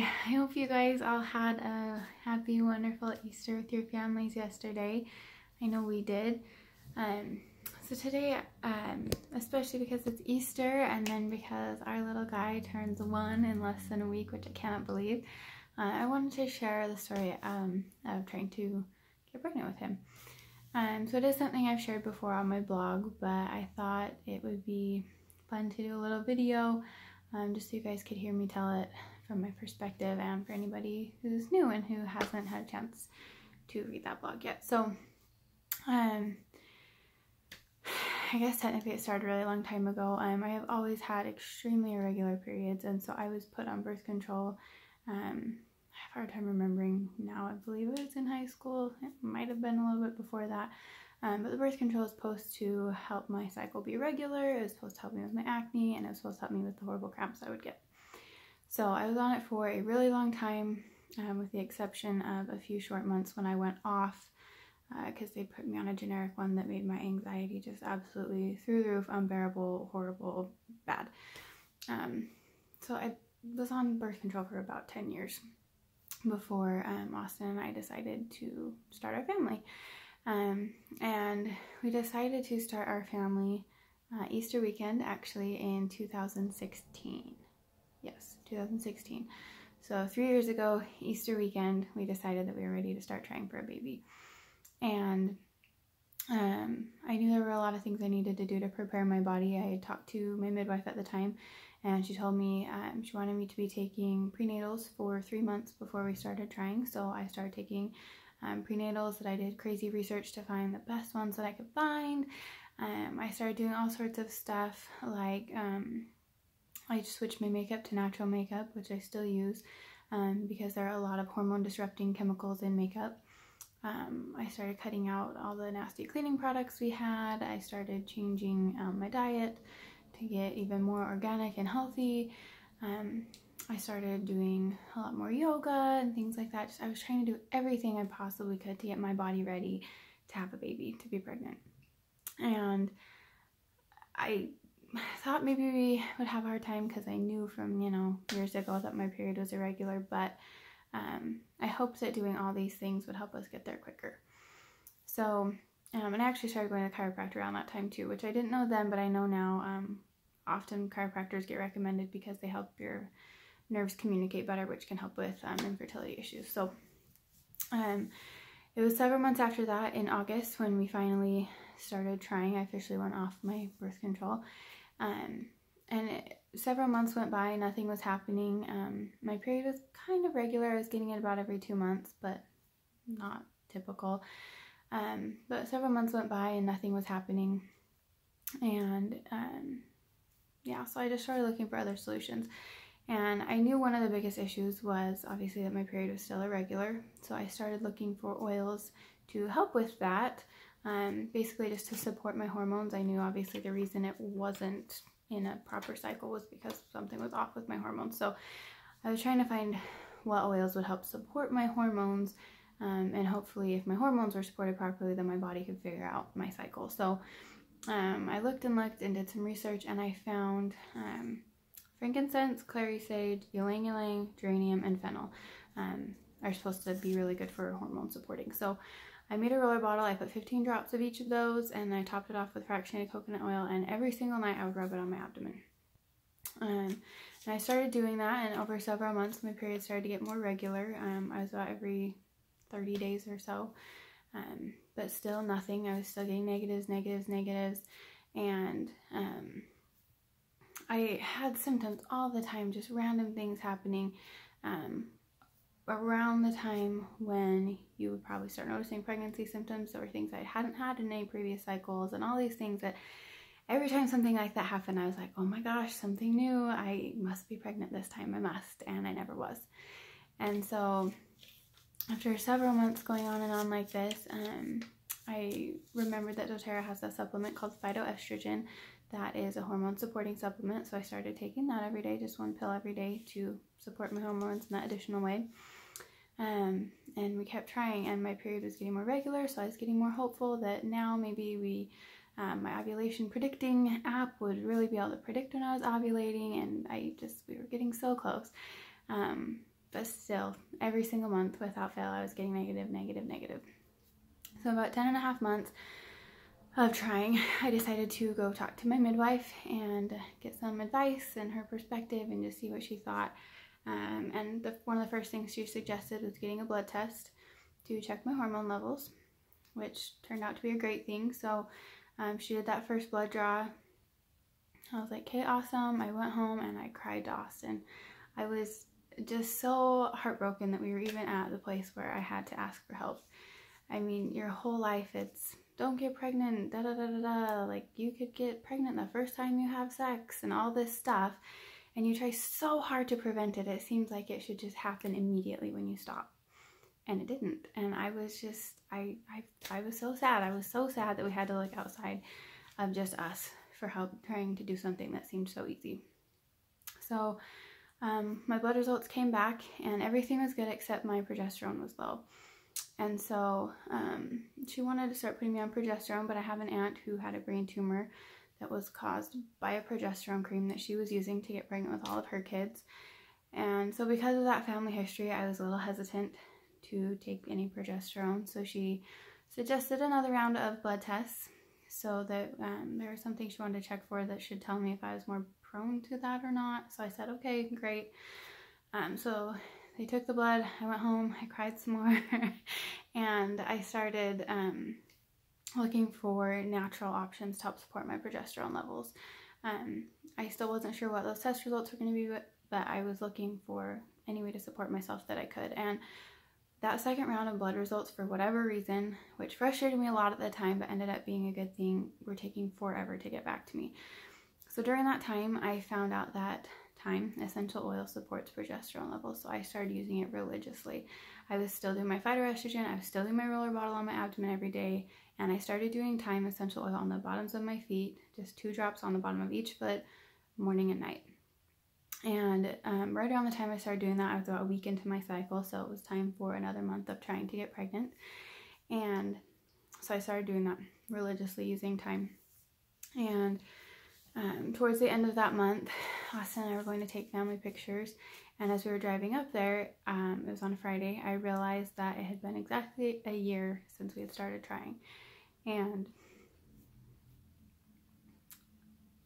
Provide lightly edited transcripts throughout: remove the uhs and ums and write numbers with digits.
I hope you guys all had a happy, wonderful Easter with your families yesterday. I know we did. So today, especially because it's Easter and then because our little guy turns 1 in less than a week, which I cannot believe, I wanted to share the story of trying to get pregnant with him. So it is something I've shared before on my blog, but I thought it would be fun to do a little video just so you guys could hear me tell it from my perspective, and for anybody who's new and who hasn't had a chance to read that blog yet. So I guess technically it started a really long time ago. I have always had extremely irregular periods, and so I was put on birth control. I have a hard time remembering now. I believe it was in high school. It might have been a little bit before that. But the birth control is supposed to help my cycle be regular. It was supposed to help me with my acne, and it was supposed to help me with the horrible cramps I would get. So I was on it for a really long time, with the exception of a few short months when I went off, because they put me on a generic one that made my anxiety just absolutely through the roof, unbearable, horrible, bad. So I was on birth control for about 10 years before Austin and I decided to start our family. And we decided to start our family Easter weekend, actually, in 2016. Yes, 2016. So 3 years ago, Easter weekend, we decided that we were ready to start trying for a baby. And I knew there were a lot of things I needed to do to prepare my body. I had talked to my midwife at the time, and she told me she wanted me to be taking prenatals for 3 months before we started trying. So I started taking prenatals that I did crazy research to find the best ones that I could find. I started doing all sorts of stuff, like I switched my makeup to natural makeup, which I still use because there are a lot of hormone disrupting chemicals in makeup. I started cutting out all the nasty cleaning products we had. I started changing my diet to get even more organic and healthy. I started doing a lot more yoga and things like that. I was trying to do everything I possibly could to get my body ready to have a baby, to be pregnant. And I thought maybe we would have a hard time because I knew from, years ago that my period was irregular, but I hoped that doing all these things would help us get there quicker. So, and I actually started going to chiropractor around that time too, which I didn't know then, but I know now. Often chiropractors get recommended because they help your nerves communicate better, which can help with infertility issues. So it was several months after that, in August, when we finally started trying. I officially went off my birth control. Several months went by, nothing was happening. My period was kind of regular. I was getting it about every 2 months, but not typical. But several months went by and nothing was happening. And yeah, so I just started looking for other solutions. And I knew one of the biggest issues was obviously that my period was still irregular. So I started looking for oils to help with that. Basically just to support my hormones. I knew obviously the reason it wasn't in a proper cycle was because something was off with my hormones. So I was trying to find what oils would help support my hormones, and hopefully if my hormones were supported properly, then my body could figure out my cycle. So I looked and looked and did some research, and I found frankincense, clary sage, ylang ylang, geranium, and fennel are supposed to be really good for hormone supporting. So I made a roller bottle. I put 15 drops of each of those, and I topped it off with fractionated coconut oil, and every single night I would rub it on my abdomen. And I started doing that, and over several months my period started to get more regular. I was about every 30 days or so, but still nothing. I was still getting negatives, and I had symptoms all the time, just random things happening around the time when you would probably start noticing pregnancy symptoms, or things I hadn't had in any previous cycles, and all these things that every time something like that happened, I was like, oh my gosh, something new. I must be pregnant this time. I must. And I never was. And so after several months going on and on like this, I remembered that doTERRA has a supplement called Phytoestrogen that is a hormone supporting supplement. So I started taking that every day, just 1 pill every day to support my hormones in that additional way. And we kept trying, and my period was getting more regular, so I was getting more hopeful that now maybe my ovulation predicting app would really be able to predict when I was ovulating, and we were getting so close. but still, every single month without fail, I was getting negative, negative, negative. So about 10.5 months of trying, I decided to go talk to my midwife and get some advice and her perspective and just see what she thought. And one of the first things she suggested was getting a blood test to check my hormone levels, which turned out to be a great thing. So she did that first blood draw. I was like, okay, awesome. I went home and I cried to Austin. I was just so heartbroken that we were even at the place where I had to ask for help. I mean, your whole life it's don't get pregnant, da da da da da, like you could get pregnant the first time you have sex and all this stuff, and you try so hard to prevent it. It seems like it should just happen immediately when you stop, and it didn't. And I was just, I was so sad. I was so sad that we had to look outside of just us for help trying to do something that seemed so easy. So my blood results came back and everything was good except my progesterone was low. And so she wanted to start putting me on progesterone, but I have an aunt who had a brain tumor that was caused by a progesterone cream that she was using to get pregnant with all of her kids. And so because of that family history, I was a little hesitant to take any progesterone. So she suggested another round of blood tests so that there was something she wanted to check for that should tell me if I was more prone to that or not. So I said, okay, great. So they took the blood, I went home, I cried some more, and I started looking for natural options to help support my progesterone levels. I still wasn't sure what those test results were going to be, but I was looking for any way to support myself that I could. And that second round of blood results, for whatever reason, which frustrated me a lot at the time, but ended up being a good thing, were taking forever to get back to me. So during that time, I found out that essential oil supports progesterone levels, so I started using it religiously. I was still doing my Phytoestrogen, I was still doing my roller bottle on my abdomen every day, and I started doing thyme essential oil on the bottoms of my feet, just 2 drops on the bottom of each foot, morning and night. And right around the time I started doing that, I was about a week into my cycle, so it was time for another month of trying to get pregnant. And so I started doing that religiously, using thyme. And towards the end of that month, Austin and I were going to take family pictures, and as we were driving up there, it was on a Friday, I realized that it had been exactly a year since we had started trying. And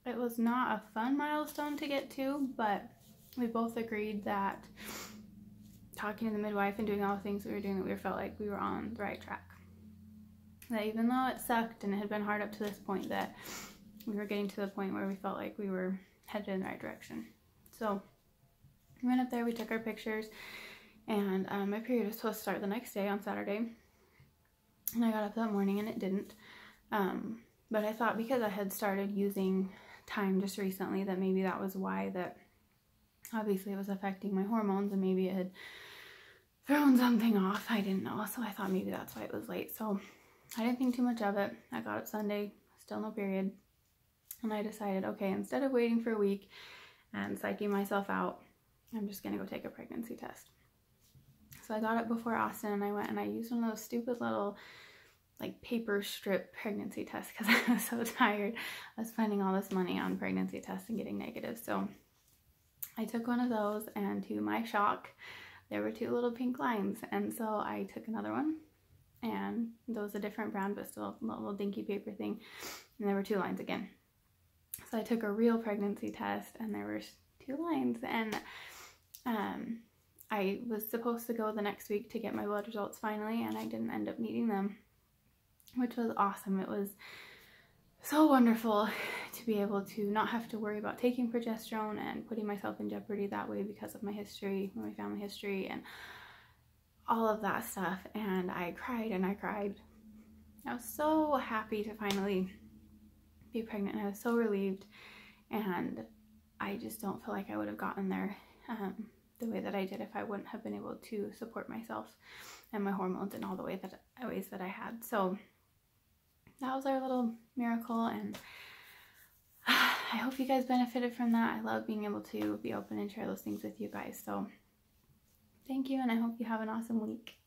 it was not a fun milestone to get to, but we both agreed that talking to the midwife and doing all the things we were doing, that we felt like we were on the right track. That even though it sucked and it had been hard up to this point, that we were getting to the point where we felt like we were headed in the right direction. So we went up there, we took our pictures, and my period was supposed to start the next day on Saturday. And I got up that morning and it didn't. But I thought because I had started using thyme just recently that maybe that was why, that obviously it was affecting my hormones and maybe it had thrown something off. I didn't know. So I thought maybe that's why it was late. So I didn't think too much of it. I got up Sunday, still no period. And I decided, okay, instead of waiting for a week and psyching myself out, I'm just going to go take a pregnancy test. So I got up before Austin and I went and I used one of those stupid little like paper strip pregnancy tests because I was so tired of spending all this money on pregnancy tests and getting negative. So I took one of those, and to my shock, there were 2 little pink lines. And so I took another one, and that was a different brand, but still a little dinky paper thing. And there were 2 lines again. So I took a real pregnancy test and there were 2 lines, and I was supposed to go the next week to get my blood results finally, and I didn't end up needing them, which was awesome. It was so wonderful to be able to not have to worry about taking progesterone and putting myself in jeopardy that way because of my history, my family history, and all of that stuff. And I cried and I cried. I was so happy to finally be pregnant, and I was so relieved, and I just don't feel like I would have gotten there the way that I did if I wouldn't have been able to support myself and my hormones in all the ways that I had. So that was our little miracle, and I hope you guys benefited from that. I love being able to be open and share those things with you guys. So thank you, and I hope you have an awesome week.